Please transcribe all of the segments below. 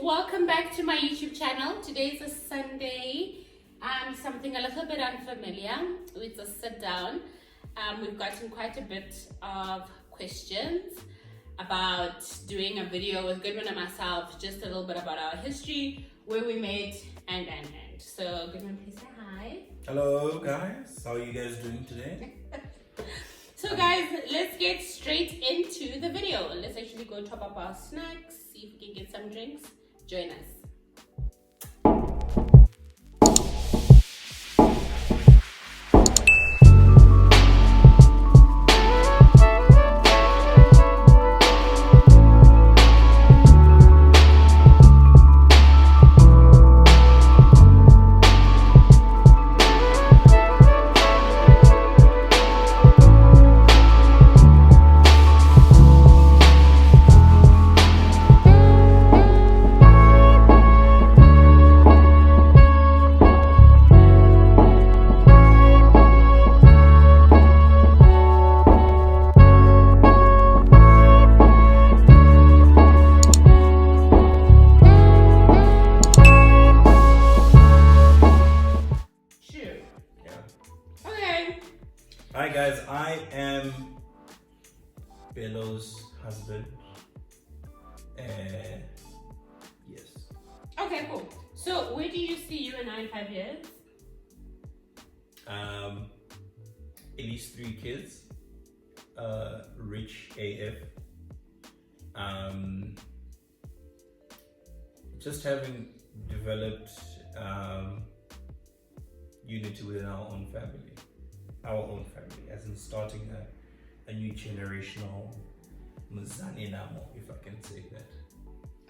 welcome back to my YouTube channel. Today is a Sunday, something a little bit unfamiliar. It's a sit down. We've gotten quite a bit of questions about doing a video with Goodwin and myself, just a little bit about our history, where we met, and. So Goodwin, please say hi. Hello guys, how are you guys doing today? So guys, let's get straight into the video. Let's actually go top up our snacks, see if we can get some drinks. Join us. Hi guys, I am Bello's husband. Yes. Okay, cool. So where do you see you and I in 5 years? At least 3 kids. Rich AF. Just having developed unity within our own family. As in starting a new generational Mzanenamo, if I can say that.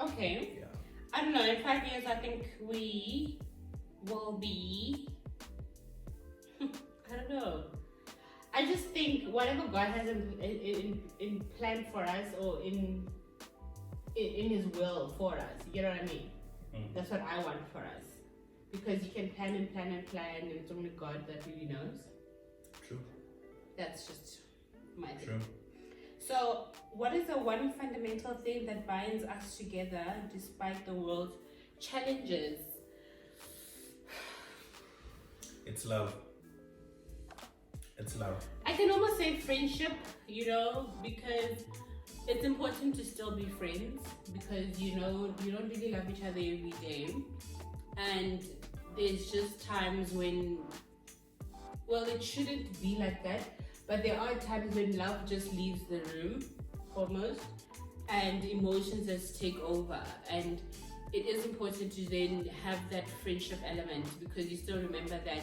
Okay. Yeah. I don't know, in 5 years I think we will be, I don't know. I just think whatever God has in plan for us, or in his will for us, you know what I mean? Mm-hmm. That's what I want for us. Because you can plan and plan and plan, and it's only God that really knows. True. That's just my thing. True. So, what is the one fundamental thing that binds us together despite the world's challenges? It's love. It's love. I can almost say friendship, you know, because it's important to still be friends, because you know you don't really love each other every day, and there's just times when, well, it shouldn't be like that, but there are times when love just leaves the room almost, and emotions just take over, and it is important to then have that friendship element, because you still remember that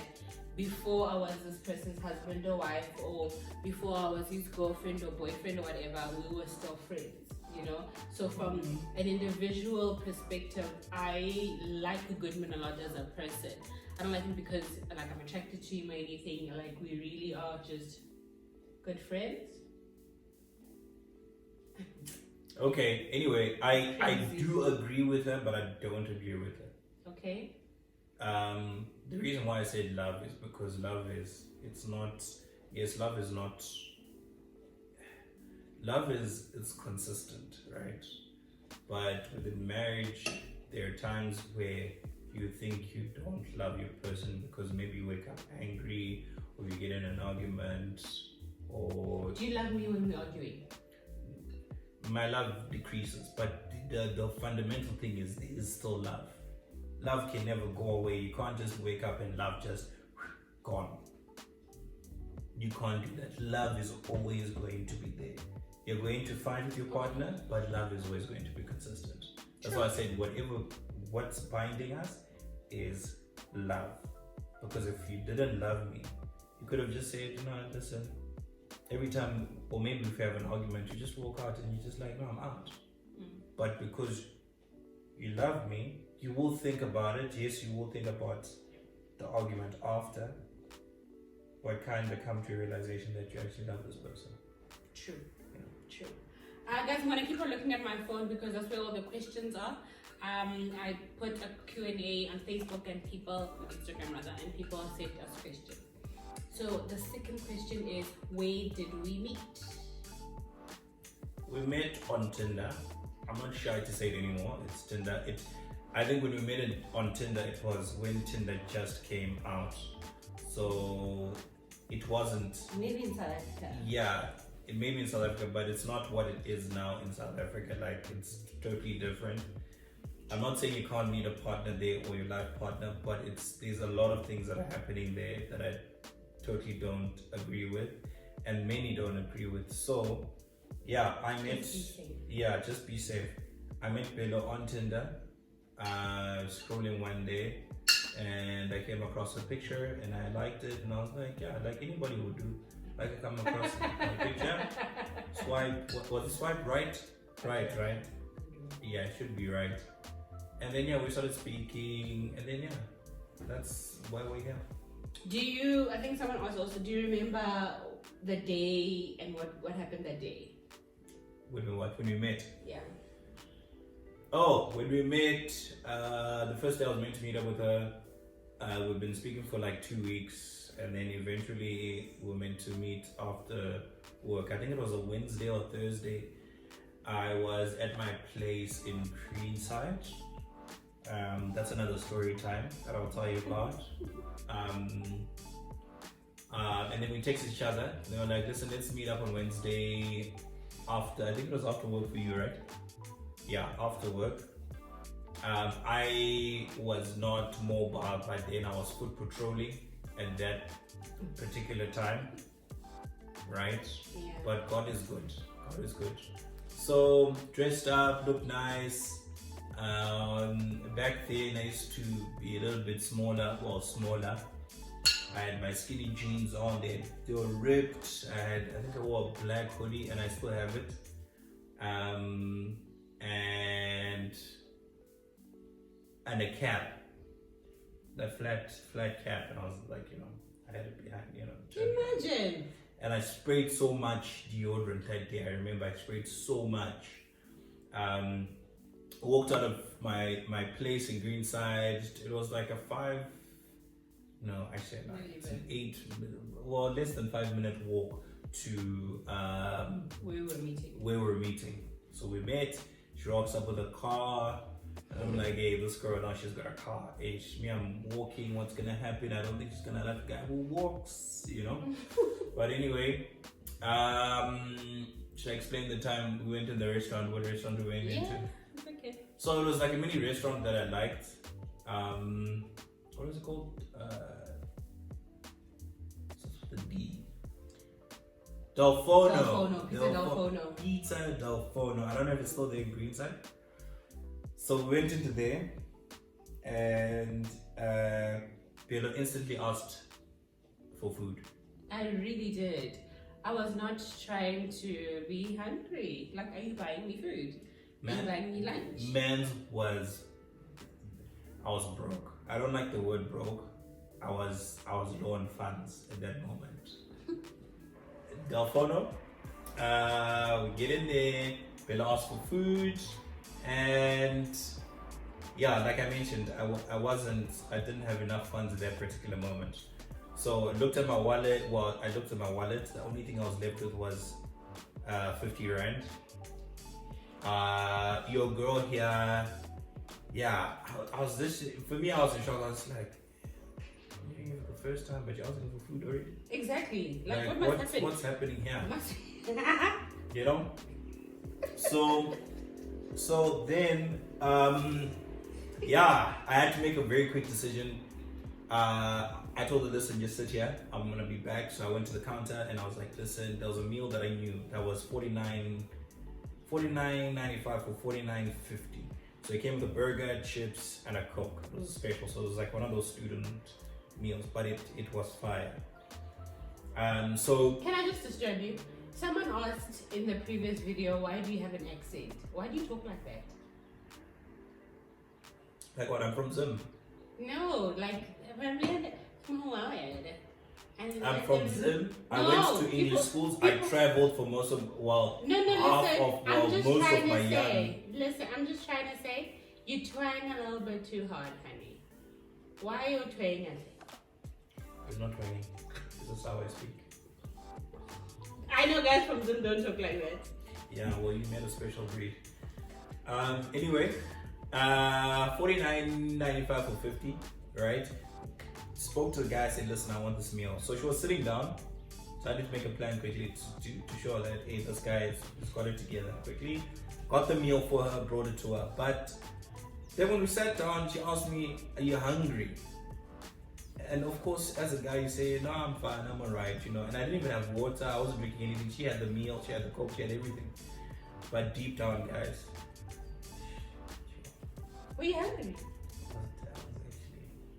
before I was this person's husband or wife, or before I was his girlfriend or boyfriend or whatever, we were still friends, you know? So from an individual perspective, I like Goodman a lot as a person. I don't like him because like I'm attracted to him or anything, like we really are just good friends. Okay, anyway, I do agree with her, but I don't agree with her. Okay. The reason why I said love is because love is it's consistent, right? But within marriage, there are times where you think you don't love your person because maybe you wake up angry, or you get in an argument, or... Do you love me when we're arguing? My love decreases, but the fundamental thing is still love. Love can never go away. You can't just wake up and love just gone. You can't do that. Love is always going to be there. You're going to fight with your partner, but love is always going to be consistent. That's why I said what's binding us is love. Because if you didn't love me, you could have just said, listen, every time, or maybe if you have an argument, you just walk out and you're just like, no, I'm out. But because you love me, you will think about it. Yes, you will think about the argument after, but kind of come to a realization that you actually love this person. True. Yeah. True. Guys, I'm going to keep on looking at my phone because that's where all the questions are. I put a Q&A on Facebook and Instagram rather, and people sent us questions. So the second question is, where did we meet? We met on Tinder. I'm not shy to say it anymore. It's Tinder. I think when we met it on Tinder, it was when Tinder just came out. So it wasn't. Maybe in South Africa. Yeah, it may be in South Africa, but it's not what it is now in South Africa. Like, it's totally different. I'm not saying you can't meet a partner there or your life partner, but there's a lot of things that are happening there that I totally don't agree with, and many don't agree with. So yeah, just be safe. I met Bello on Tinder, scrolling one day, and I came across a picture and I liked it, and I was like, yeah, like anybody would do. Like, I come across a picture, swipe, what was it, swipe right? Right. Yeah, it should be right. And then yeah, we started speaking, and then yeah, that's why we're here. I think someone asked also, do you remember the day and what happened that day? When we met? Yeah. Oh, when we met, the first day I was meant to meet up with her. We've been speaking for like 2 weeks, and then eventually we were meant to meet after work. I think it was a Wednesday or Thursday. I was at my place in Greenside. That's another story time that I'll tell you about. And then we text each other. They were like, listen, let's meet up on Wednesday after, I think it was after work for you, right? Yeah, after work. I was not mobile by then. I was foot patrolling at that particular time, right? Yeah. But God is good. God is good. So dressed up, looked nice. Back then I used to be a little bit smaller. I had my skinny jeans on, they were ripped. I think I wore a black hoodie, and I still have it. And a cap, that flat cap, and I was like, I had it behind, Imagine. And I sprayed so much deodorant that day. I remember I sprayed so much. Walked out of my place in Greenside. It was like it's an 8, less than 5-minute walk to where we were meeting. So we met. She rocks up with a car. And I'm like, hey, this girl now, she's got a car. Hey, I'm walking. What's gonna happen? I don't think she's gonna like a guy who walks, But anyway, should I explain the time we went to the restaurant? What restaurant we went into? Okay. So it was like a mini restaurant that I liked. What is it called? The D. Delfono. Pizza Delfono. I don't know if it's still there in Greenside. So we went into there, and Pedro instantly asked for food. I really did. I was not trying to be hungry. Like, are you buying me food? Are you buying me lunch? I was broke. I don't like the word broke. I was low on funds at that moment. Delfono, we get in there, Bella asks for food, and yeah, like I mentioned, I didn't have enough funds at that particular moment. So I looked at my wallet. The only thing I was left with was 50 rand. Your girl here, yeah, I was in shock. I was like, you're here for the first time, but you're asking for food already? Exactly. Like what's happening here? So then, I had to make a very quick decision. I told her, listen, just sit here. I'm gonna be back. So I went to the counter and I was like, listen, there was a meal that I knew that was $49.95 for $49.50. So it came with a burger, chips, and a Coke. It was special. So it was like one of those student meals, but it was fire. So can I just disturb you? Someone asked in the previous video, why do you have an accent? Why do you talk like that? Like what? I'm from Zim. No, like I'm from Zim. I went to English schools. I traveled for most of most of my young. Listen, I'm just trying to say, you're trying a little bit too hard, honey. Why are you trying it? I'm not trying. This is how I speak. I know guys from Zim don't talk like that. Yeah, well, you made a special breed. Anyway, 49.95 for 50, right? Spoke to the guy, said, listen, I want this meal. So she was sitting down. So I had to make a plan quickly to show her that, hey, this guy has got it together quickly. Got the meal for her, brought it to her. But then when we sat down, she asked me, are you hungry? And of course, as a guy, you say, no, I'm fine, I'm alright, you know. And I didn't even have water, I wasn't drinking anything. She had the meal, she had the coke, she had everything. But deep down, guys, were you hungry?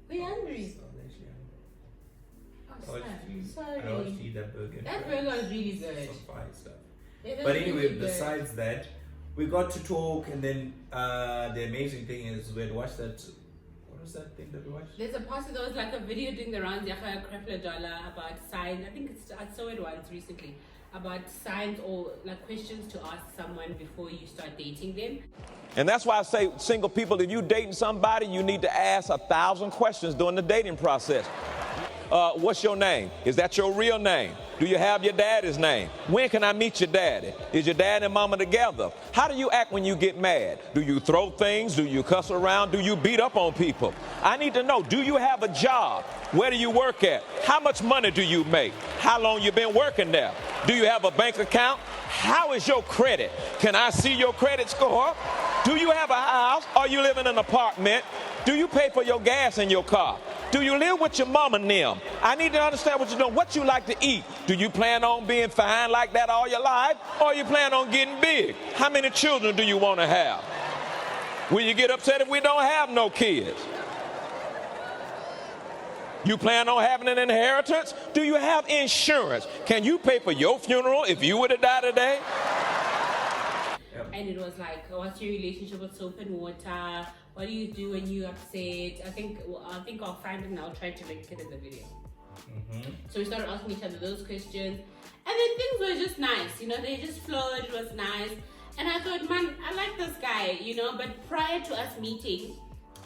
Were you hungry? Sorry. I watched you eat that burger. That burger was really good. Some fire stuff. But anyway, really besides that, we got to talk, and then the amazing thing is we had watched that. What was that thing that we watched? There's a post, there was like a video doing the rounds, about signs. I think I saw it once recently about signs or like questions to ask someone before you start dating them. And that's why I say, single people, if you're dating somebody, you need to ask 1,000 questions during the dating process. What's your name? Is that your real name? Do you have your daddy's name? When can I meet your daddy? Is your dad and mama together? How do you act when you get mad? Do you throw things? Do you cuss around? Do you beat up on people? I need to know, do you have a job? Where do you work at? How much money do you make? How long you been working there? Do you have a bank account? How is your credit? Can I see your credit score? Do you have a house? Or you live in an apartment? Do you pay for your gas in your car? Do you live with your mama and them? I need to understand what you know, what you like to eat. Do you plan on being fine like that all your life? Or you plan on getting big? How many children do you want to have? Will you get upset if we don't have no kids? You plan on having an inheritance? Do you have insurance? Can you pay for your funeral if you were to die today? And it was like, what's your relationship with soap and water? What do you do when you're upset? I think I'll find it and I'll try to link it in the video. Mm-hmm. So we started asking each other those questions. And then things were just nice, you know, they just flowed, it was nice. And I thought, man, I like this guy, you know, but prior to us meeting,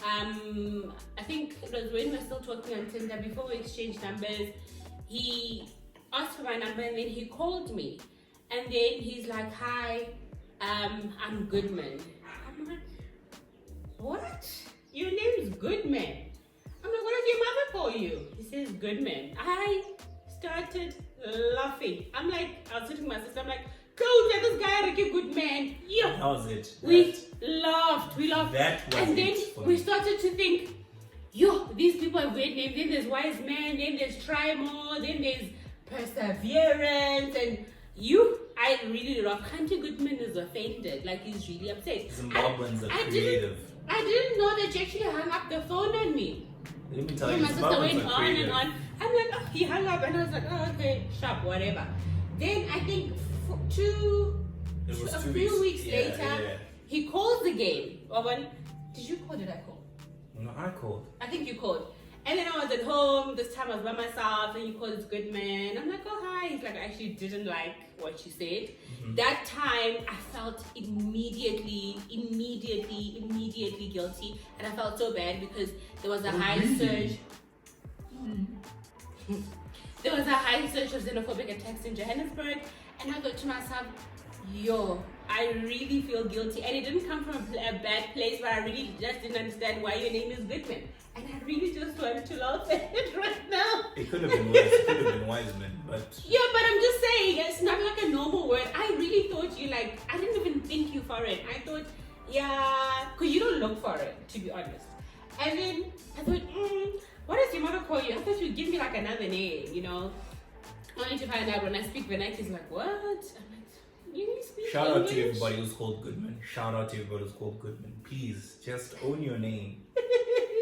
I think it was when we were still talking on Tinder, before we exchanged numbers, he asked for my number and then he called me. And then he's like, hi, I'm Goodman. I'm like, what? Your name's Goodman. I'm like, what does your mother call you? He says Goodman. I started laughing. I'm like, I was sitting with my sister, I'm like, go let this guy like a good man. Yeah. That was it. We laughed. That was and then it we started to think, yo, these people have weird names. Then there's wise man, then there's try more, then there's perseverance, and I really love Country Goodman is offended, like he's really upset. Zimbabweans are creative. I didn't know that you actually hung up the phone on me. Let me tell And you, my sister Zimbabweans went are on creative. and on. I'm like, oh, he hung up, and I was like, oh, okay, sharp, whatever. Then I think a few weeks later, he calls again. Did you call? Did I call? No, I called. I think you called. And then I was at home. This time I was by myself, and you called this good man. I'm like, oh hi. He's like, I actually didn't like what you said. Mm-hmm. That time I felt immediately guilty, and I felt so bad because there was a high surge. There was a high surge of xenophobic attacks in Johannesburg, and I thought to myself, yo, I really feel guilty. And it didn't come from a bad place, but I really just didn't understand why your name is Goodman. And I really just wanted to laugh at it right now. It could have been worse. It could have been Wiseman, but... Yeah, but I'm just saying, it's not like a normal word. I really thought you I didn't even think you foreign. I thought, yeah, because you don't look foreign, to be honest. And then I thought, what does your mother call you? I thought you'd give me like another name, you know? Only to find out when I speak vernacular, he's like, what? I'm like, you speak Shout English? out to everybody who's called Goodman. Shout out to everybody who's called Goodman. Please, just own your name.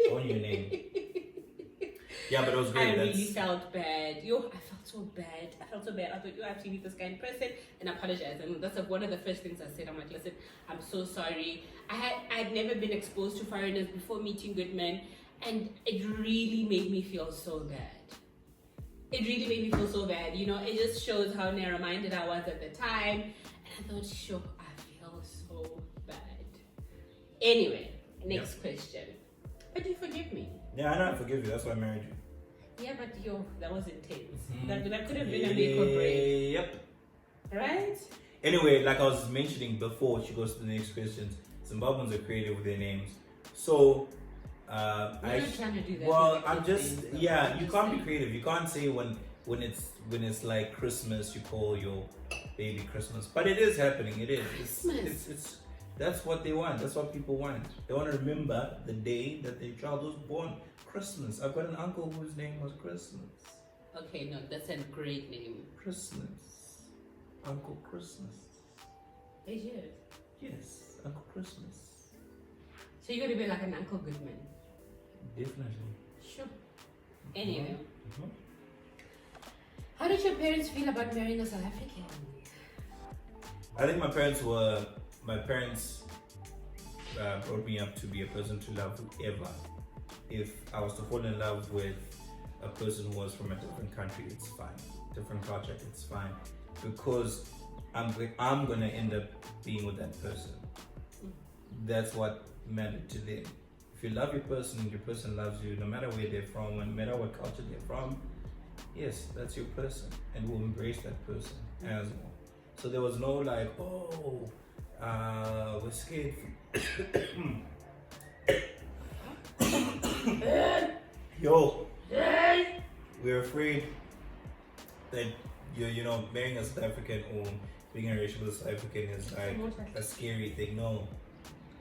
Own your name. Yeah, but it was great. I really felt bad. I felt so bad. I thought, you have to meet this guy in person and apologize. And that's one of the first things I said. I'm like, listen, I'm so sorry. I'd never been exposed to foreigners before meeting Goodman, and it really made me feel so bad. It really made me feel so bad. You know, it just shows how narrow-minded I was at the time. And I thought, sure, I feel so bad. Anyway, next question. But you forgive me. Yeah, I know I forgive you. That's why I married you. Yeah, but that was intense. That could have been a make or break. Yep. Right? Anyway, like I was mentioning before, she goes to the next questions. Zimbabweans are creative with their names. So We're not trying to do that. well, I'm just you can't be creative. You can't say when it's like Christmas, you call your baby Christmas. But it is happening. It is. Christmas. It's that's what they want. That's what people want. They want to remember the day that their child was born. Christmas. I've got an uncle whose name was Christmas. Okay, no, that's a great name. Christmas. Uncle Christmas. 8 years. Yes, Uncle Christmas. So you're gonna be like an Uncle Goodman. Definitely. Sure. Anyway, Mhm. how did your parents feel about marrying a South African? I think my parents brought me up to be a person to love whoever. If I was to fall in love with a person who was from a different country, it's fine. Different culture, it's fine. Because I'm gonna end up being with that person. That's what mattered to them. If you love your person loves you, no matter where they're from, no matter what culture they're from, yes, that's your person, and we'll embrace that person as well. So there was no like, we're scared. Yo, we're afraid that you're marrying a South African or being a racial South African is like a scary thing. No,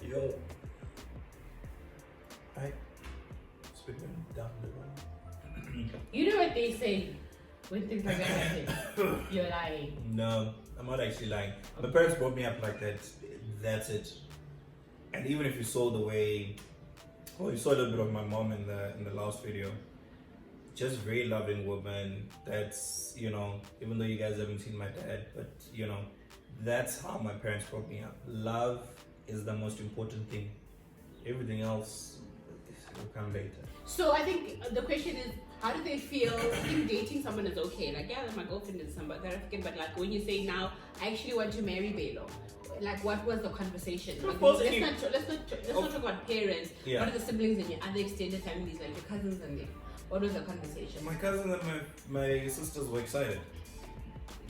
yo, I speaking down the road. You know what they say when things like that happen? You're lying. No, I'm not actually lying. My parents brought me up like that. That's it. And even if you saw the way, you saw a little bit of my mom in the last video. Just very loving woman. That's even though you guys haven't seen my dad, but that's how my parents brought me up. Love is the most important thing. Everything else will come later. So I think the question is, how do they feel? I think dating someone is okay. Like, yeah, my girlfriend is somebody South African, but like when you say now, I actually want to marry Belo. Like, what was the conversation? Like, let's not talk about parents. Yeah. What are the siblings and your other extended families, like your cousins and them? What was the conversation? My cousin and my sisters were excited.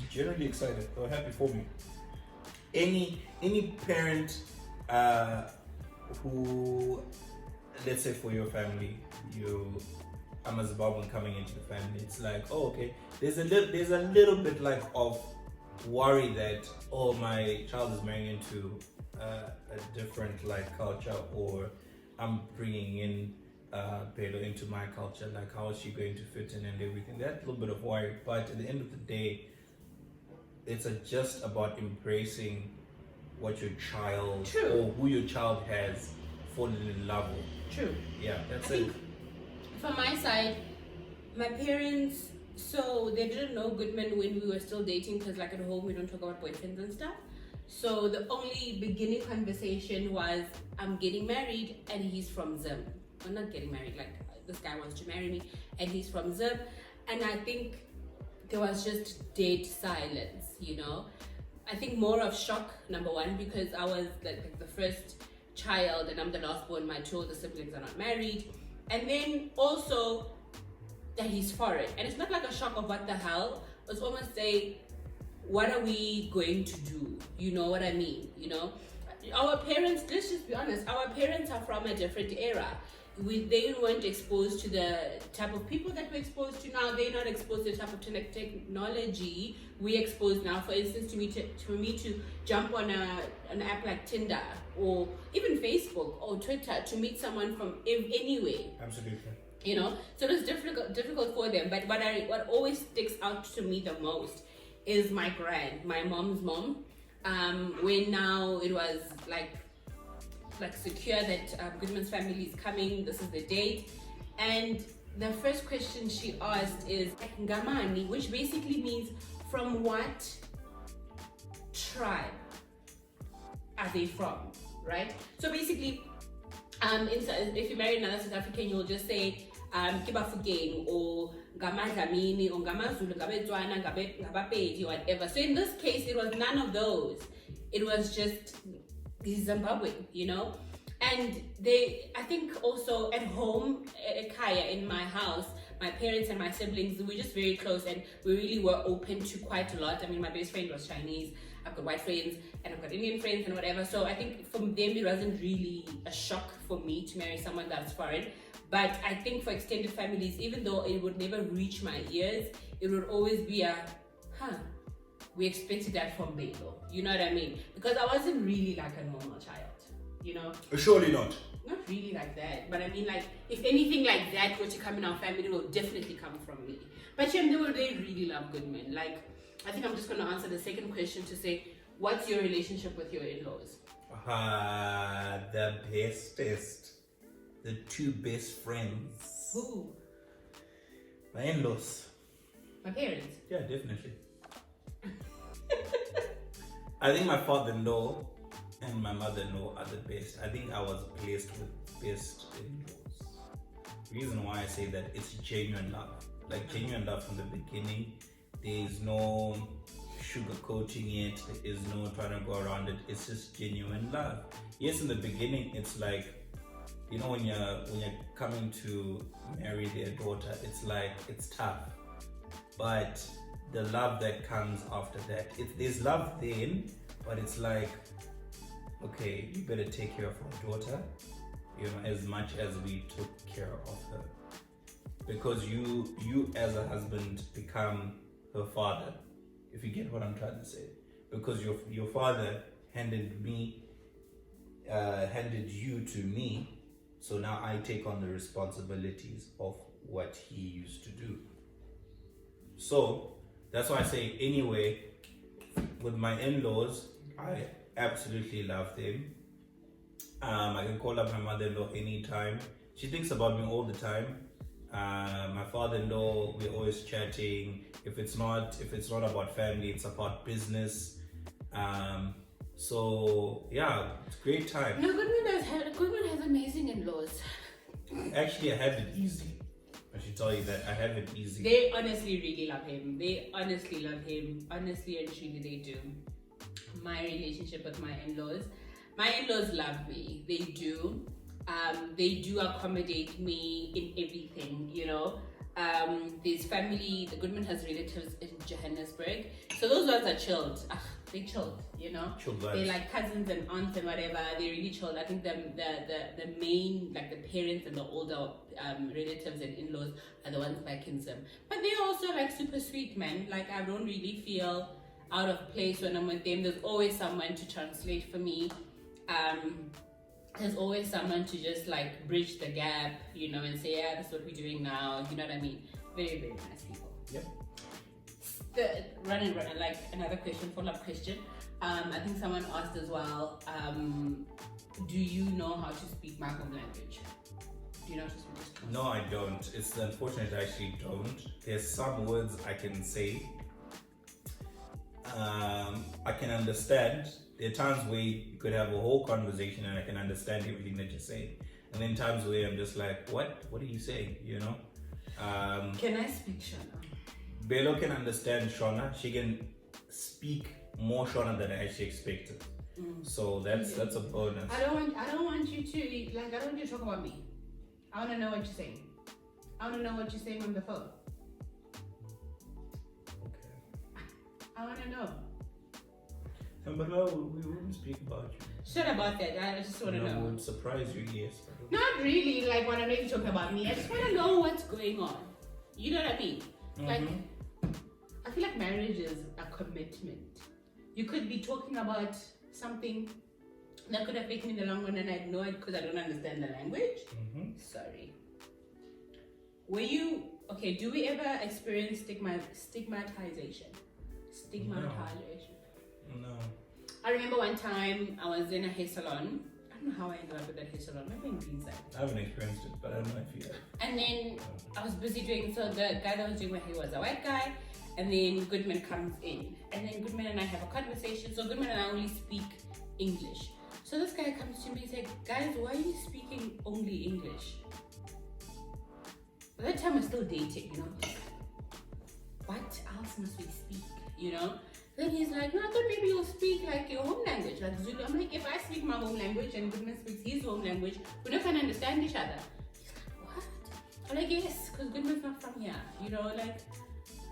Generally excited. They were happy for me. Any parent who, let's say for your family, I'm a Zimbabwean coming into the family, it's like, oh, okay, there's a little bit like of worry that, oh, my child is marrying into a different like culture, or I'm bringing in Belo into my culture, like how is she going to fit in and everything. That little bit of worry, but at the end of the day, it's just about embracing what your child or who your child has fallen in love with. True. Yeah, that's I think from my side, my parents, so they didn't know Goodman when we were still dating, because like at home we don't talk about boyfriends and stuff. So the only beginning conversation was, I'm getting married and he's from Zim. We're not getting married, like this guy wants to marry me and he's from Zim. And I think there was just dead silence, I think more of shock, number one, because I was like the first child and I'm the last born. My two older siblings are not married. And then also that he's foreign. And it's not like a shock of what the hell. It's almost a, what are we going to do? You know what I mean? Our parents, let's just be honest, our parents are from a different era. They weren't exposed to the type of people that we're exposed to now. They're not exposed to the type of technology we're exposed now. For instance, for me to jump on an app like Tinder or even Facebook or Twitter to meet someone from anywhere. Absolutely. So it's difficult for them. But what always sticks out to me the most is my mom's mom. When now it was like secure that Goodman's family is coming, this is the date, and the first question she asked is Ngamani, which basically means from what tribe are they from, right? So basically, if you marry another South African, you'll just say Kibafugeng or Ngamazamini or Ngamazulu, Ngabetswana, Ngabapedi, whatever. So in this case, it was none of those. It was just he's Zimbabwean, and I think also at home, at Kaya, in my house, my parents and my siblings, we were just very close and we really were open to quite a lot. I mean, my best friend was Chinese. I've got white friends, and I've got Indian friends, and whatever. So I think from them, it wasn't really a shock for me to marry someone that's foreign. But I think for extended families, even though it would never reach my ears, it would always be we expected that from Belo. You know what I mean? Because I wasn't really like a normal child, you know? Surely not. Not really like that, but I mean, like, if anything like that were to come in our family, it will definitely come from me. But they really love good men. Like, I think I'm just going to answer the second question to say, what's your relationship with your in-laws? The bestest. The two best friends. Who? My in-laws. My parents? Yeah, definitely. I think my father-in-law and my mother-in-law are the best. I think I was blessed with best in-laws. The reason why I say that, it's genuine love. Like, genuine love from the beginning. There is no sugarcoating it. There is no trying to go around it. It's just genuine love. Yes, in the beginning, it's like, you know, when you're coming to marry their daughter, it's like, it's tough. But the love that comes after that, there's love then, but it's like, okay, you better take care of our daughter, you know, as much as we took care of her. Because you as a husband become her father, if you get what I'm trying to say. Because your father handed you to me, so now I take on the responsibilities of what he used to do. So that's why I say, anyway, with my in-laws, I absolutely love them. I can call up my mother-in-law anytime. She thinks about me all the time. My father-in-law, we're always chatting. If it's not about family, it's about business. So yeah, it's a great time. No, Goodman has amazing in-laws. Actually, I have it easy. I should tell you that I have it easy. They honestly really love him. They honestly love him. Honestly and truly, they do. My relationship with my in-laws love me. They do. They do accommodate me in everything, you know. There's family, the Goodman has relatives in Johannesburg. So those ones are chilled. They chilled, you know. They're like cousins and aunts and whatever. They're really chilled. I think the main, like the parents and the older relatives and in-laws are the ones back in them. But they're also like super sweet, man. Like, I don't really feel out of place when I'm with them. There's always someone to translate for me. There's always someone to just like bridge the gap, you know, and say, yeah, that's what we're doing now. You know what I mean? Very, very nice people. Yep. Run, like another question, follow-up question. I think someone asked as well, do you know how to speak my home language? Do you know how to speak this? No, I don't. It's unfortunate I actually don't. There's some words I can say. I can understand. There are times where you could have a whole conversation and I can understand everything that you're saying. And then times where I'm just like, what are you saying? You know? Can I speak Shona? Belo can understand Shona. She can speak more Shona than I actually expected. So that's a bonus. I don't want you to, like, I don't want you to talk about me. I want to know what you're saying. I want to know what you're saying on the phone. Okay. I want to know. But no, we wouldn't speak about you. Shut about that. I just want to know. I would surprise you, yes. Not really, like, when I know you talking about me. I just want to know what's going on. You know what I mean? Like, I feel like marriage is a commitment. You could be talking about something that could affect me in the long run and I know it because I don't understand the language. Sorry. Do we ever experience stigmatization? No. I remember one time I was in a hair salon. I don't know how I ended up at that hair salon. Maybe in Greenside. I haven't experienced it, but I don't know if you have. And then I was busy doing, so the guy that was doing my hair was a white guy. And then Goodman comes in. And then Goodman and I have a conversation. So Goodman and I only speak English. So this guy comes to me and said, guys, why are you speaking only English? By that time we're still dating, you know. What else must we speak, you know? Then he's like, no, I thought maybe you'll speak like your home language, like Zulu. I'm like, if I speak my home language and Goodman speaks his home language, we're not gonna understand each other. He's like, what? I'm like, yes, because Goodman's not from here, you know, like,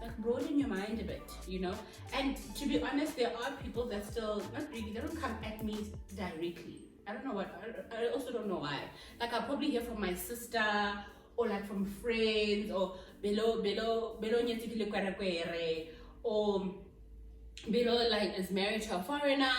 like broaden your mind a bit, you know. And to be honest, there are people that still not really, they don't come at me directly. I don't know what, I also don't know why. Like I'll probably hear from my sister or like from friends or below nyetikile kwere, or below like is married to a foreigner,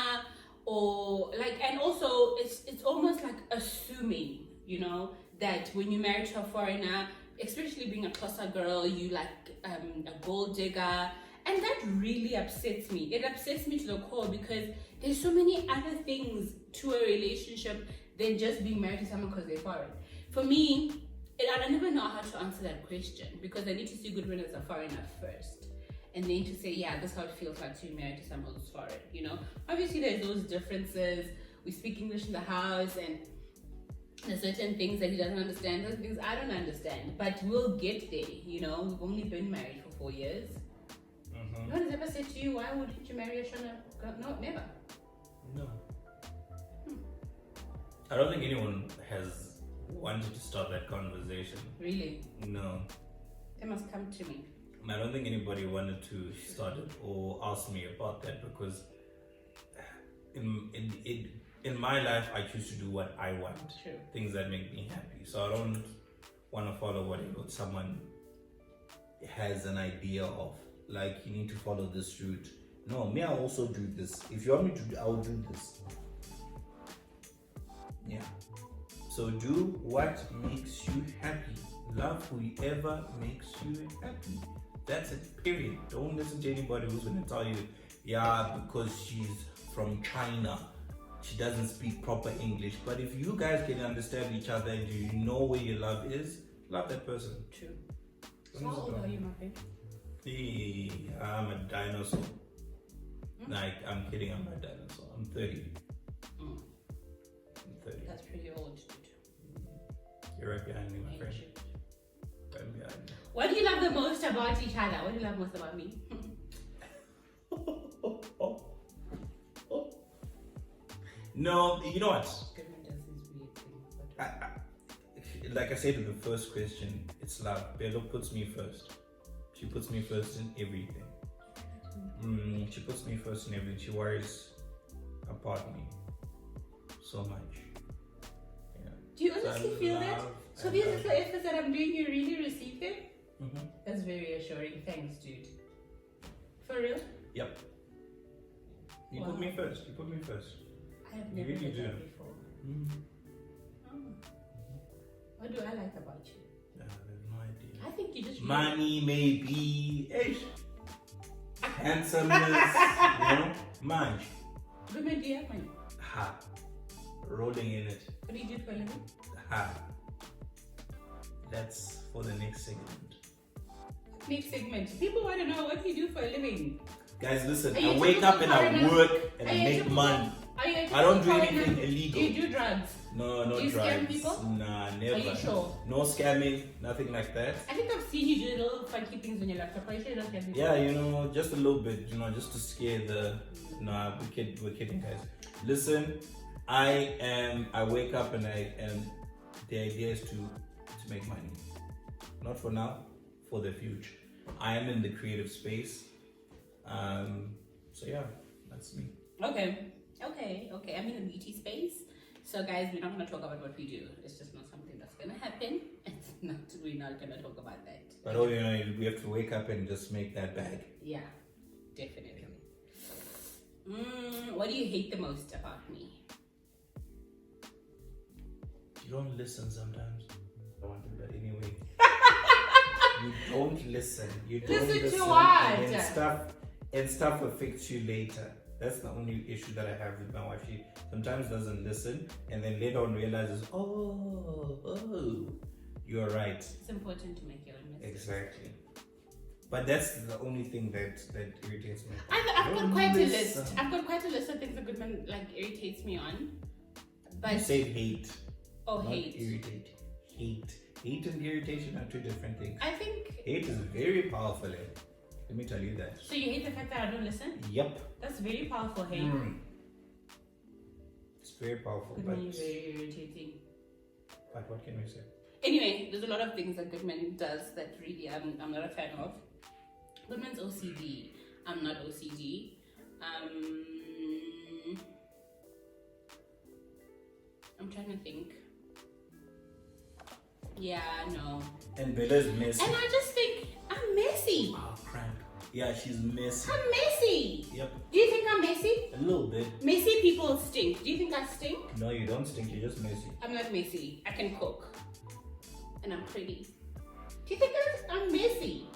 or like, and also it's almost like assuming, you know, that when you're married to a foreigner, especially being a Xhosa girl, you like a gold digger, and that really upsets me. It upsets me to the core because there's so many other things to a relationship than just being married to someone because they're foreign. For me, I never know how to answer that question because I need to see Goodwin as a foreigner first, and then to say, yeah, this is how it feels like to be married to someone who's foreign, you know. Obviously there's those differences. We speak English in the house, and there's certain things that he doesn't understand, those things I don't understand, but we'll get there, you know. We've only been married for 4 years. No one has ever said to you, why wouldn't you marry a Shona girl? No, never. No. I don't think anyone has wanted to start that conversation. Really? No. They must come to me. I don't think anybody wanted to start it or ask me about that because in my life, I choose to do what I want. True. Things that make me happy. So I don't want to follow what someone has an idea of. Like, you need to follow this route. No, me, I'll also do this. If you want me to do, I'll do this. Yeah. So do what makes you happy. Love whoever makes you happy. That's it, period. Don't listen to anybody who's going to tell you, yeah, because she's from China, she doesn't speak proper English. But if you guys can understand each other and you know where your love is, love that person. True. So how old are you, my friend? I'm a dinosaur. Like, I'm kidding, I'm not a dinosaur. I'm 30. I'm 30. That's pretty old, dude. You're right behind me, my friend. Right behind me. What do you love the most about each other? What do you love most about me? No, you know what? Goodman does these weird things. Like I said in the first question, it's love. Bello puts me first. She puts me first in everything. She puts me first in everything. She worries about me so much. Yeah. Do you honestly feel that? So these little efforts that I'm doing, you really receive them? That's very reassuring. Thanks, dude. For real? Yep. You put me first. You put me first. I have never really heard do. that before. What do I like about you? I have no idea. I think you just Money, maybe. Handsomeness. You know? Money. Goodman, do you have money? Ha. Rolling in it. What do you do for a living? Ha. That's for the next segment. Next segment. People want to know what you do for a living. Guys, listen. I wake up and I work and I make money. I don't do anything illegal. Do you do drugs? No, no do you drugs. Scam people? Nah, never. Are you sure? No scamming, nothing like that. I think I've seen you do little funky things on your laptop. Are you sure you don't scam people? Yeah, you know, just a little bit, you know, just to scare the. Nah, we're kidding, guys. Listen, I wake up and the idea is to make money. Not for now, for the future. I am in the creative space. So yeah, that's me. Okay. I'm in a beauty space. So guys, we're not going to talk about what we do. It's just not something that's going to happen. We're not going to talk about that. But all you know, we have to wake up and just make that bag. Yeah, definitely. What do you hate the most about me? You don't listen sometimes. I want to, but anyway. You don't listen. You don't listen to what? And stuff affects you later. That's the only issue that I have with my wife. She sometimes doesn't listen and then later on realizes, oh, you're right. It's important to make your own mistakes. Exactly. But that's the only thing that irritates me. I've got quite a list. I've got quite a list of things that Goodman irritates me on. But you say hate. Oh, not hate. Irritate. Hate. Hate and irritation are two different things. I think hate is very powerful. Let me tell you that. So you hate the fact that I don't listen? Yep. That's very powerful hate. It's very powerful. Goodman is very irritating. But what can we say? Anyway, there's a lot of things that Goodman does that really I'm not a fan of. Goodman's OCD. I'm not OCD. I'm trying to think. Yeah, no. And Bella's messy. And I just think I'm messy. Oh, crap. Yeah, she's messy. I'm messy. Yep. Do you think I'm messy? A little bit. Messy people stink. Do you think I stink? No, you don't stink. You're just messy. I'm not messy. I can cook. And I'm pretty. Do you think I'm messy?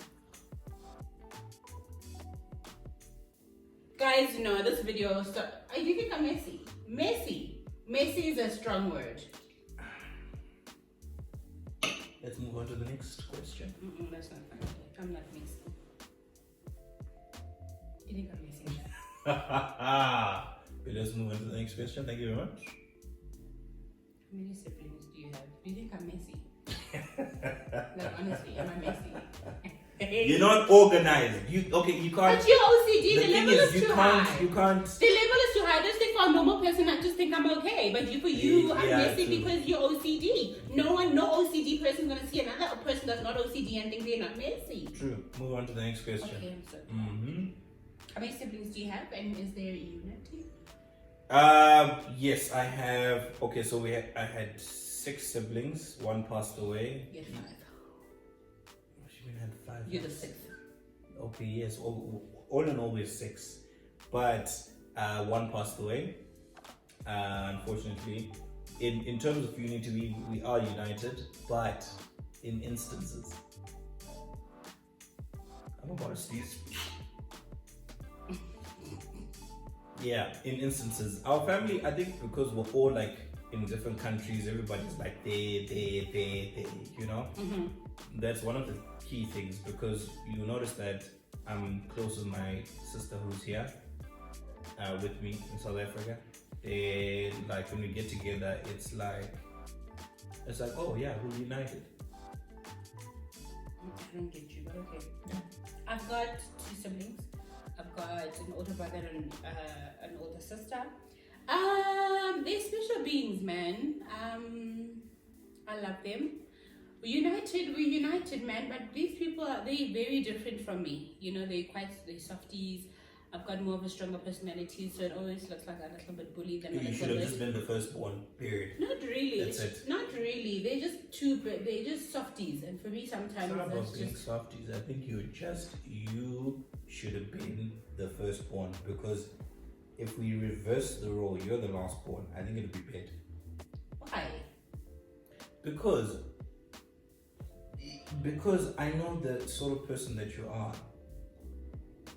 Guys, no, this video, do you think I'm messy? Messy. Messy is a strong word. Let's move on to the next question. That's not fun. I'm not messy. Do you think I'm messy? Okay, let's move on to the next question. Thank you very much. How many siblings do you have? Do you think I'm messy? No, honestly, am I messy? You're not organized. You can't. But you're OCD. The level is too high. You can't. The level is too high. I just think for a normal person, I just think I'm okay. But for you, I'm messy true. because you're OCD. No OCD person is gonna see another person that's not OCD and think they're not messy. True. Move on to the next question. Okay, I'm sorry. Mm-hmm. How many siblings do you have, and is there a unity? Yes, I have. Okay, so I had 6 siblings. One passed away. Yes, 5. She had 5. You're the 6th. Okay, yes. All in all, we're 6. But one passed away. Unfortunately, in terms of unity, we are united, but in instances, I'm about to sneeze. Yeah, in instances, our family, I think, because we're all like in different countries, everybody's like they, you know. Mm-hmm. That's one of the key things, because you notice that I'm close with my sister who's here with me in South Africa. They, like, when we get together, it's like oh yeah, we're united. I don't get you, but okay. I've got 2 siblings. I've got an older brother and an older sister. They're special beings, man. I love them. We're united, man. But these people they're very different from me. You know, they're softies. I've got more of a stronger personality, so it always looks like a little bit bullied than You should have just been the firstborn, period. Not really. That's it. Not really. They're just softies, and for me sometimes It's not about it's being just softies. I think you should have been the firstborn, because if we reverse the role, you're the lastborn. I think it'd be better. Why? Because I know the sort of person that you are.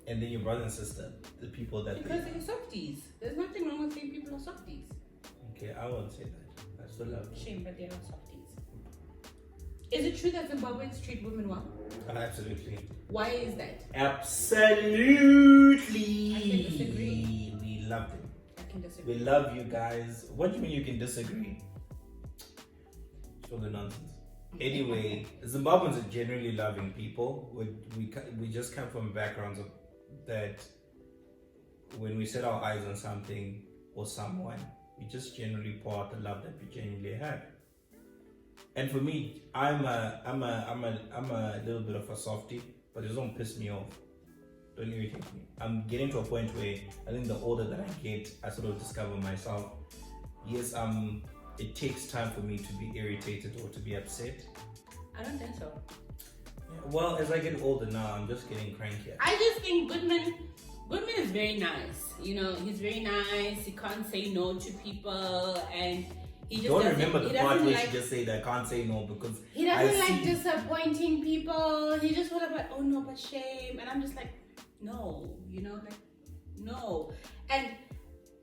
And then your brother and sister, the people that Because they're softies. There's nothing wrong with saying people are softies. Okay, I won't say that. I still love them. Shame, but they're not softies. Is it true that Zimbabweans treat women well? Absolutely. Why is that? Absolutely. I can disagree. We love them. I can disagree. We love you guys. What do you mean you can disagree? It's all the nonsense. Anyway, Zimbabweans are generally loving people. We just come from backgrounds of that when we set our eyes on something or someone, we just generally pour out the love that we genuinely have. And for me, I'm a little bit of a softie, but it don't piss me off. Don't irritate me. I'm getting to a point where I think the older that I get, I sort of discover myself. Yes, it takes time for me to be irritated or to be upset. I don't think so. Yeah, well, as I get older now, I'm just getting crankier. I just think Goodman is very nice. You know, he's very nice. He can't say no to people, and he just don't remember the part where like, she just said I can't say no, because he doesn't like disappointing people. He just thought about, oh no, but shame, and I'm just like, no, you know, like no, and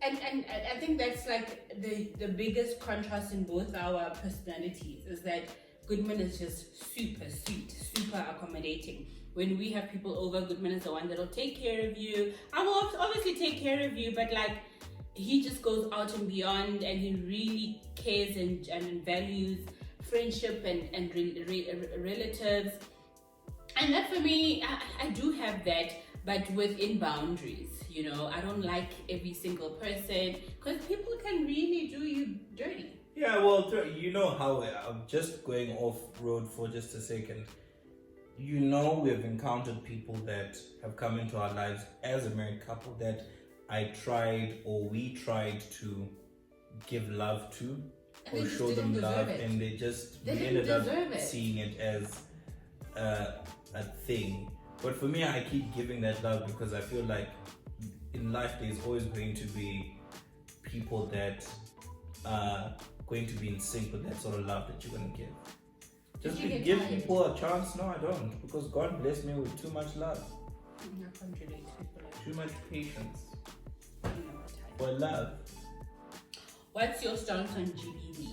I think that's like the biggest contrast in both our personalities is that Goodman is just super sweet, super accommodating. When we have people over, Goodman is the one that'll take care of you. I will obviously take care of you, but like he just goes out and beyond, and he really cares and values friendship and relatives. And that for me, I do have that, but within boundaries. You know, I don't like every single person, because people can really do you dirty. Yeah, well, you know how I'm just going off road for just a second. you know, we have encountered people that have come into our lives as a married couple that we tried to give love to And or they just show them didn't love, deserve it. and we ended up deserve it. seeing it as a thing. But for me, I keep giving that love because I feel like in life there's always going to be people that are going to be in sync with that sort of love that you're going to give. Just Did you get give tired? people a chance. No, I don't, because God blessed me with too much love, I can't relate to people like too much patience that. I'm not tired. for love. What's your stance on GBV?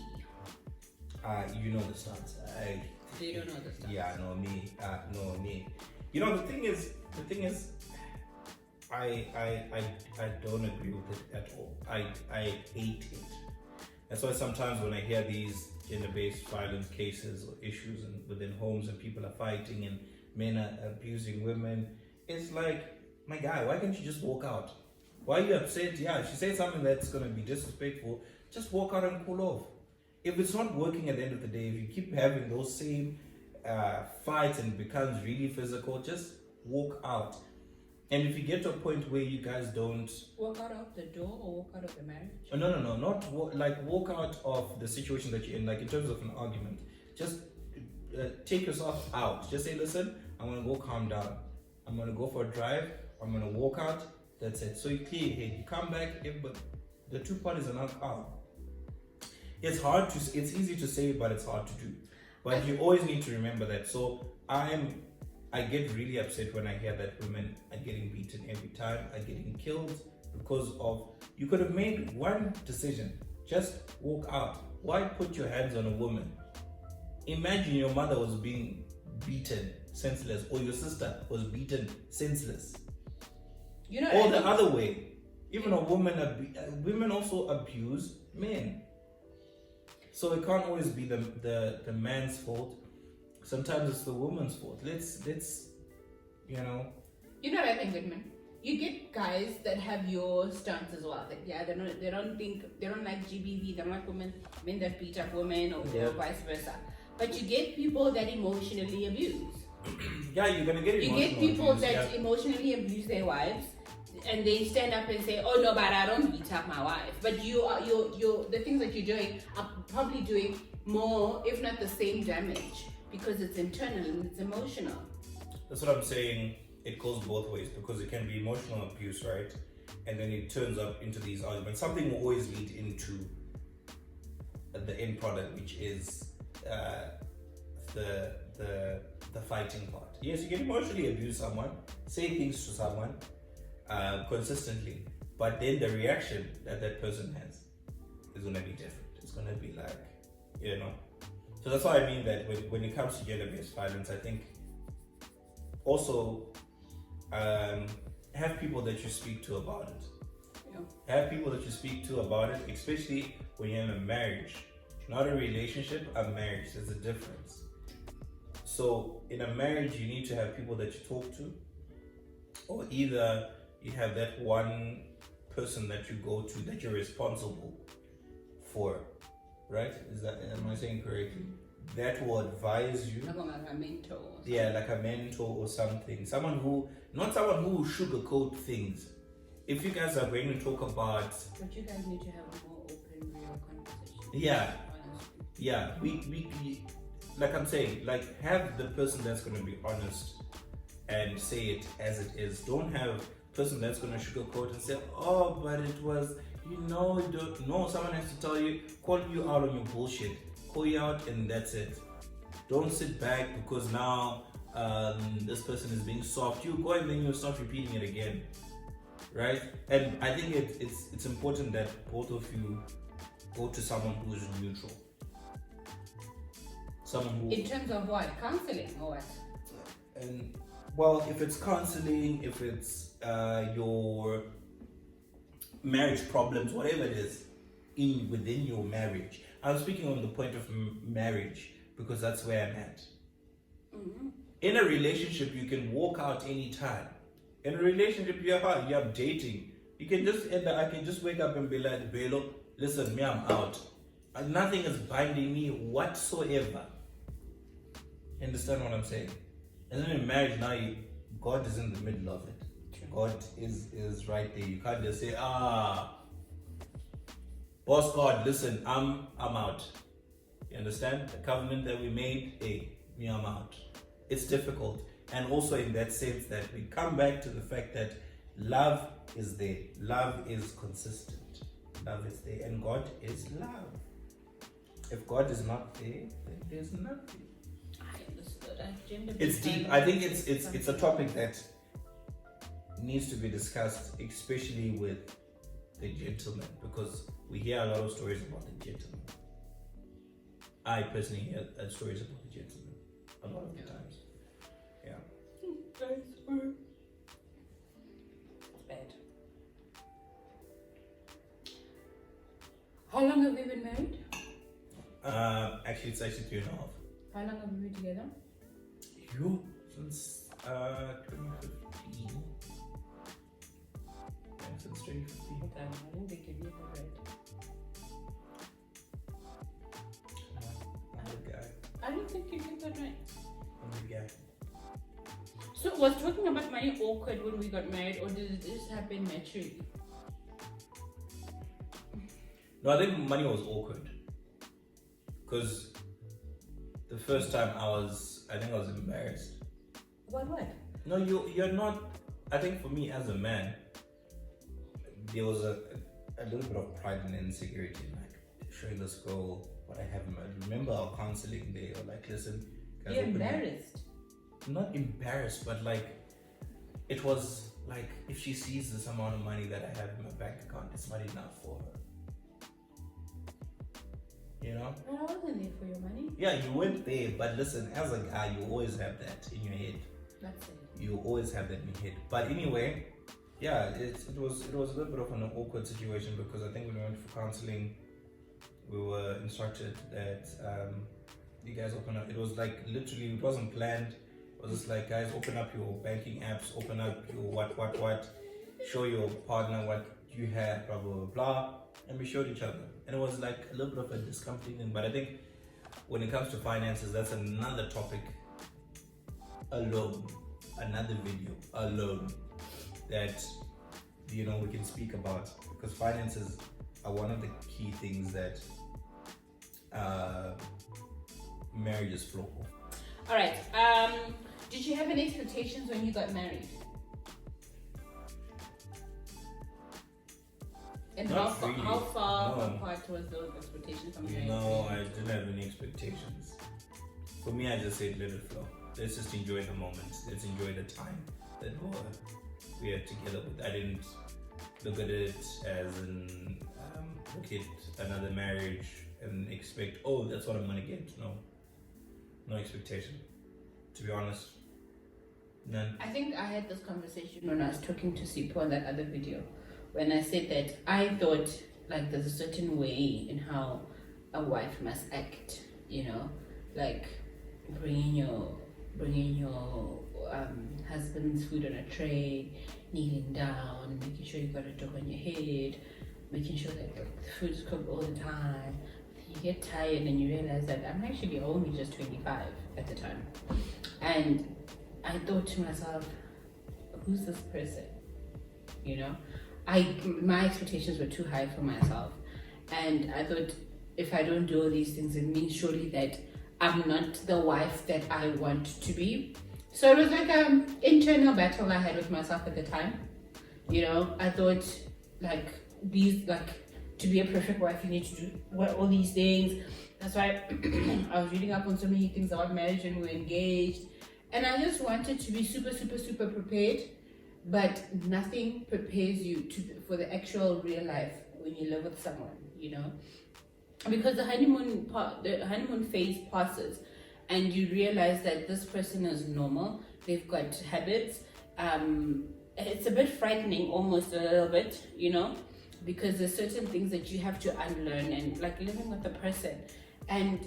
You know the stance. They don't know the stance. Yeah, no me. You know the thing is, I don't agree with it at all. I hate it. That's why sometimes when I hear these gender-based violence cases or issues within homes and people are fighting and men are abusing women, it's like, my guy, why can't you just walk out? Why are you upset? Yeah, if she said something that's going to be disrespectful, just walk out and cool off. If it's not working at the end of the day, if you keep having those same fights and it becomes really physical, just walk out. And if you get to a point where you guys don't... Walk out of the door or walk out of the marriage? No, not walk out of the situation that you're in, like in terms of an argument. Just take yourself out. Just say, listen, I'm going to go calm down. I'm going to go for a drive. I'm going to walk out. That's it. So you clear your head. You come back, but the two parties are not calm. It's easy to say, but it's hard to do. But you always need to remember that. So I get really upset when I hear that women are getting beaten every time, are getting killed because of, you could have made one decision, just walk out. Why put your hands on a woman? Imagine your mother was being beaten senseless, or your sister was beaten senseless. You know, or the other way. Even women also abuse men. So it can't always be the man's fault. Sometimes it's the woman's fault. Let's You know what I think, Goodman? You get guys that have your stance as well. Like, yeah, they don't like GBV, they don't like men that beat up women or vice versa. But you get people that emotionally abuse. Yeah, you're gonna get emotional. You get people abuse, that emotionally abuse their wives, and they stand up and say, "Oh no, but I don't beat up my wife." But you're the things that you're doing are probably doing more, if not the same damage, because it's internal and it's emotional. That's what I'm saying. It goes both ways, because it can be emotional abuse, right? And then it turns up into these arguments. Something will always lead into the end product, which is the fighting part. Yes, you can emotionally abuse someone, say things to someone consistently, but then the reaction that person has is going to be different. It's going to be like, So that's why I mean that when it comes to gender-based violence, I think also have people that you speak to about it. Yeah. Have people that you speak to about it, especially when you're in a marriage. Not a relationship, a marriage. There's a difference. So in a marriage, you need to have people that you talk to, or either you have that one person that you go to that you're responsible for, right? Am I saying correctly? That will advise you. Like a mentor. Yeah, like a mentor or something. Not someone who will sugarcoat things. If you guys are going to talk about... But you guys need to have more open, real conversations. Yeah. Yeah, we like I'm saying, like, have the person that's going to be honest and say it as it is. Don't have a person that's going to sugarcoat and say, oh, but it was, no, someone has to tell you, call you out on your bullshit. Call you out and that's it. Don't sit back because now this person is being soft. You go and then you start repeating it again, right? And I think it's important that both of you go to someone who is neutral. Someone who... In terms of what? Counseling or what? And well, if it's counseling, if it's your marriage problems, whatever it is, within your marriage. I'm speaking on the point of marriage because that's where I'm at. Mm-hmm. In a relationship, you can walk out anytime. In a relationship, you're dating. You can just I can just wake up and be like, Belo, listen, me, I'm out. Nothing is binding me whatsoever. Understand what I'm saying? And then in marriage now, God is in the middle of it. True. God is right there. You can't just say, boss God, listen, I'm out. You understand? The covenant that we made, hey, me, I'm out. It's difficult. And also in that sense that we come back to the fact that love is there. Love is consistent. Love is there. And God is love. If God is not there, then there's nothing. It's deep. I think it's a topic that needs to be discussed, especially with the gentleman, because we hear a lot of stories about the gentleman. I personally hear stories about the gentleman a lot of the times. Yeah. It's bad. How long have we been married? Actually, it's actually 3.5. How long have we been together? You since 2015. Yeah, since 2015. I didn't think you'd be right. I'm the guy. I don't think you did that right. I'm the guy. So was talking about money awkward when we got married, or did it just happen naturally? No, I think money was awkward. Because the first time I think I was embarrassed. About what? No, you're not. I think for me as a man, there was a little bit of pride and insecurity in like showing this girl what I have in mind. Remember our counseling day, or like, listen, guys, You're embarrassed. Not embarrassed, but like it was like, if she sees this amount of money that I have in my bank account, it's not enough for her. You know? But I wasn't there for your money. Yeah, you weren't there, but listen, as a guy, you always have that in your head. That's it. You always have that in your head. But anyway, yeah, it was a little bit of an awkward situation, because I think when we went for counseling, we were instructed that you guys open up. It was like literally, it wasn't planned. It was just like, guys, open up your banking apps, open up your what, show your partner what you had, blah blah blah blah, and we showed each other. And it was like a little bit of a discomforting thing. But I think when it comes to finances, that's another topic alone, another video alone that we can speak about, because finances are one of the key things that marriages flow. All right. Did you have any expectations when you got married? And Not really. how far No. apart was those expectations from marriage? No, I didn't have any expectations. For me, I just said let it flow. Let's just enjoy the moment. Let's enjoy the time that we are together with. I didn't look at it as an look at another marriage and expect, oh, that's what I'm gonna get. No expectation. To be honest, none. I think I had this conversation when I was talking to Sipo on that other video, when I said that I thought like there's a certain way in how a wife must act, like bringing your husband's food on a tray, kneeling down, making sure you got a dog on your head, making sure that the food is cooked all the time. You get tired and you realize that I'm actually only just 25 at the time. And I thought to myself, who's this person? My expectations were too high for myself. And I thought, if I don't do all these things, it means surely that I'm not the wife that I want to be. So it was like an internal battle I had with myself at the time. I thought to be a perfect wife, you need to do all these things. That's why I was reading up on so many things about marriage when we were engaged. And I just wanted to be super, super, super prepared. But nothing prepares you for the actual real life when you live with someone, Because the honeymoon phase passes and you realize that this person is normal. They've got habits. It's a bit frightening, almost a little bit, because there's certain things that you have to unlearn, and like living with the person. And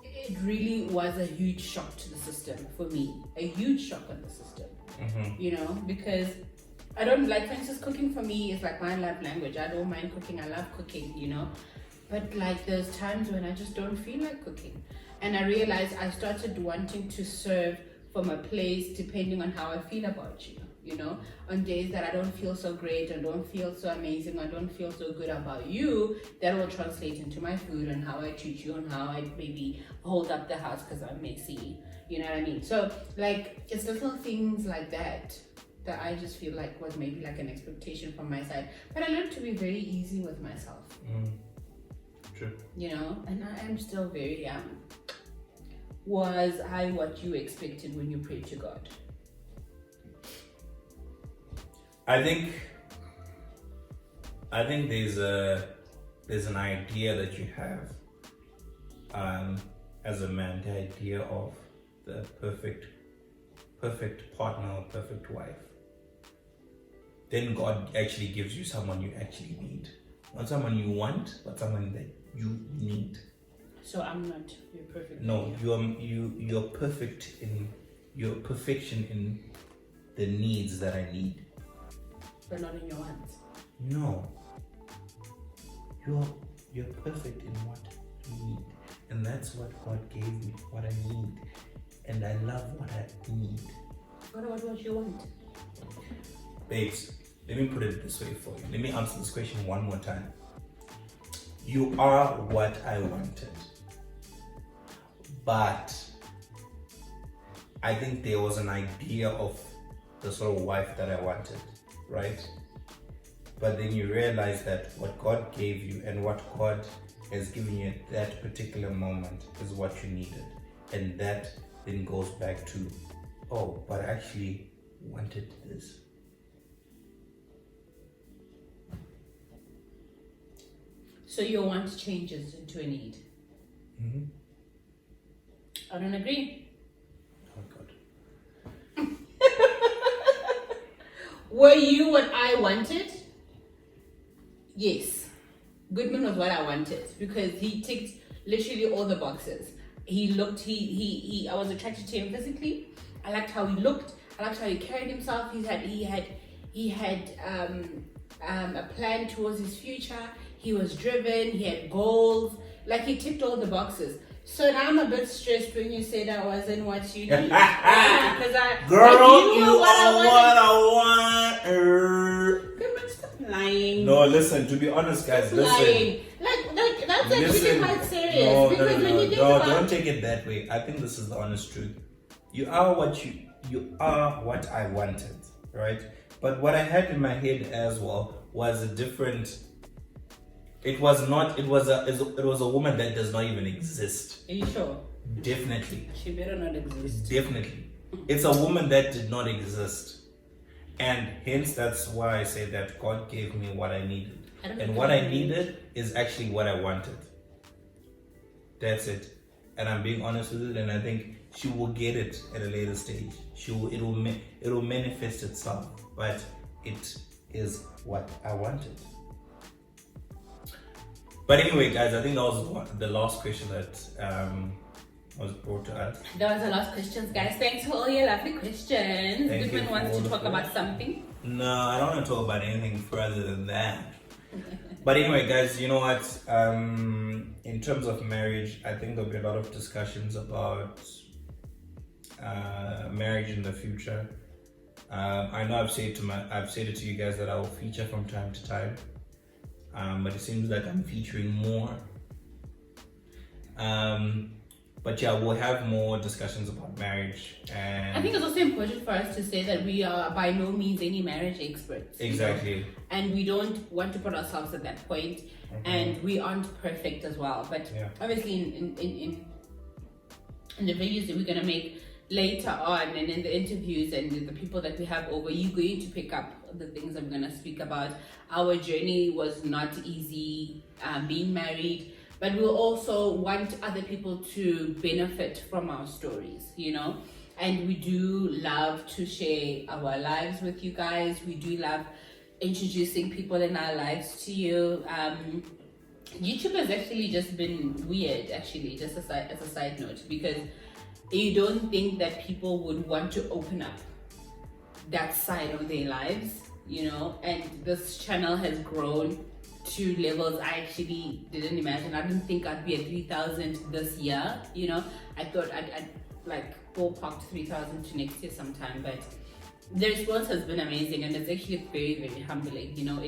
it really was a huge shock to the system for me, a huge shock on the system, because I don't like, for instance, cooking for me is like my love language. I don't mind cooking, I love cooking, but like there's times when I just don't feel like cooking. And I realized I started wanting to serve from a place depending on how I feel about you. You know, on days that I don't feel so great and don't feel so amazing, I don't feel so good about you, that will translate into my food and how I treat you and how I maybe hold up the house because I'm messy. You know what I mean? So like, it's little things like that that I just feel like was maybe like an expectation from my side. But I learned to be very easy with myself. True. You know, and I am still very young. Was I what you expected when you prayed to God? I think there's an idea that you have as a man, the idea of the perfect partner or perfect wife. Then God actually gives you someone you actually need. Not someone you want, but someone that you need. So I'm not your perfect. No, you're perfect in your perfection in the needs that I need. But not in your hands. No. You're perfect in what you need. And that's what God gave me, what I need. And I love what I need. What about what you want? Babes, let me put it this way for you. Let me answer this question one more time. You are what I wanted. But I think there was an idea of the sort of wife that I wanted, right? But then you realize that what God gave you and what God has given you at that particular moment is what you needed. And that then goes back to, oh, but I actually wanted this. So your want changes into a need. Mm-hmm. I don't agree. Oh, God. Were you what I wanted? Yes. Goodman was what I wanted because he ticked literally all the boxes. He looked, I was attracted to him physically. I liked how he looked. I liked how he carried himself. He had a plan towards his future. He was driven. He had goals. Like, he ticked all the boxes. So now I'm a bit stressed when you said I wasn't what you need. Because Girl, you are what I want. Goodman, stop lying. No, listen, to be honest, guys, listen. Lying. Like that's actually quite serious. No, because when you think about don't take it that way. I think this is the honest truth. You are what I wanted, right? But what I had in my head as well was a different. It was a woman that does not even exist. Are you sure? Definitely. She better not exist. Definitely. It's a woman that did not exist. And hence that's why I say that God gave me what I needed. And what I needed is actually what I wanted. That's it. And I'm being honest with it, and I think she will get it at a later stage. It will manifest itself, but it is what I wanted. But anyway, guys, I think that was the last question that was brought to us. That was the last questions, guys. Thanks for all your lovely questions. Goodman wants to talk about something. No, I don't want to talk about anything further than that. But anyway, guys, you know what? In terms of marriage, I think there'll be a lot of discussions about marriage in the future. I know I've said it to you guys that I will feature from time to time. But it seems like I'm featuring more. But yeah, we'll have more discussions about marriage. And I think it's also important for us to say that we are by no means any marriage experts. Exactly. You know? And we don't want to put ourselves at that point. Mm-hmm. And we aren't perfect as well. But obviously in the videos that we're going to make later on and in the interviews and the people that we have over, you're going to pick up the things I'm going to speak about. Our journey was not easy being married, but we'll also want other people to benefit from our stories, you know. And we do love to share our lives with you guys. We do love introducing people in our lives to you. YouTube has actually just been weird, actually, just as a side note, because you don't think that people would want to open up that side of their lives, you know. And this channel has grown to levels I actually didn't imagine. I didn't think I'd be at 3,000 this year, you know. I thought like ballparked 3,000 to next year sometime, but the response has been amazing, and it's actually very, very humbling. You know,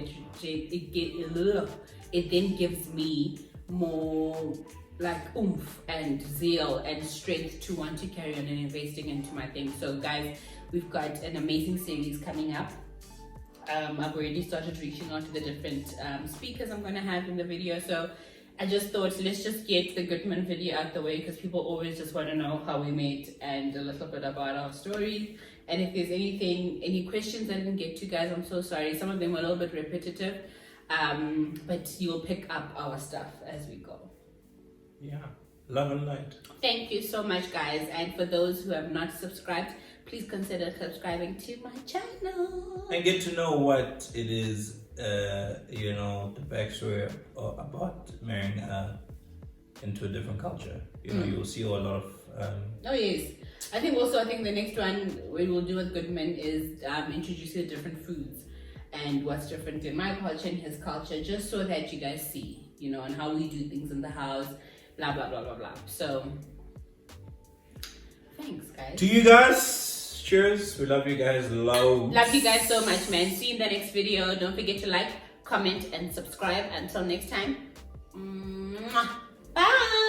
it then gives me more like oomph and zeal and strength to want to carry on and investing into my thing. So guys, we've got an amazing series coming up. I've already started reaching out to the different speakers I'm going to have in the video. So I just thought, let's just get the Goodman video out the way, because people always just want to know how we met and a little bit about our stories. And if there's any questions I didn't get to, guys, I'm so sorry. Some of them were a little bit repetitive, but you'll pick up our stuff as we go. Yeah, love and light. Thank you so much, guys. And for those who have not subscribed, please consider subscribing to my channel. And get to know what it is, you know, the backstory about marrying into a different culture. You know, you'll see a lot of... Oh, yes. I think the next one we will do with Goodman is introduce you to different foods and what's different in my culture and his culture, just so that you guys see, you know, and how we do things in the house, blah, blah, blah, blah, blah. So, thanks, guys. To you guys, cheers. We love you guys loads. Love you guys so much, man. See you in the next video. Don't forget to like, comment, and subscribe. Until next time. Bye.